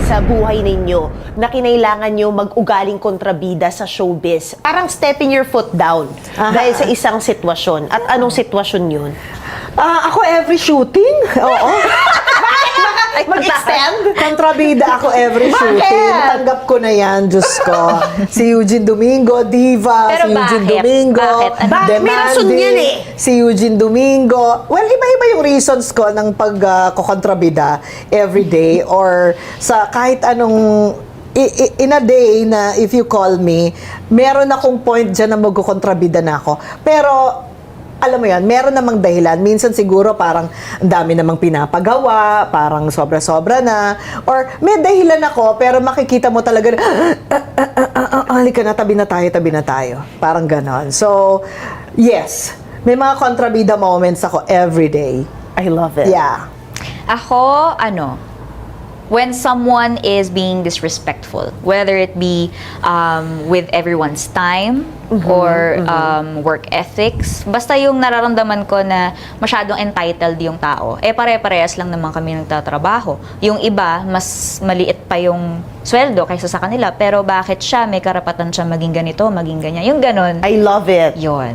sa buhay ninyo na kinailangan nyo mag-ugaling kontrabida sa showbiz? Parang stepping your foot down dahil sa isang sitwasyon. At anong sitwasyon yun? Ako every shooting? Oo. Mag-extend? Kontrabida ako every shooting. Tanggap ko na yan, Diyos ko. Si Eugene Domingo, Diva. Pero si Eugene bakit? Domingo. Bakit? May rason yan eh. Si Eugene Domingo. Well, iba-iba yung reasons ko ng pag-kontrabida every day or sa kahit anong in a day na if you call me, meron akong point dyan na magkukontrabida na ako. Pero alam mo yan, meron namang dahilan. Minsan siguro parang ang dami namang pinapagawa, parang sobra-sobra na. Or may dahilan ako, pero makikita mo talaga na, halika na, tabi na tayo. Parang ganon. So, yes, may mga kontrabida moments ako every day. I love it. Yeah. Ako, when someone is being disrespectful, whether it be with everyone's time or work ethics, basta yung nararamdaman ko na masyadong entitled yung tao, pare-parehas lang naman kami nagtatrabaho. Yung iba, mas maliit pa yung sweldo kaysa sa kanila, pero bakit siya, may karapatan siya maging ganito, maging ganyan. Yung ganon, I love it. yun.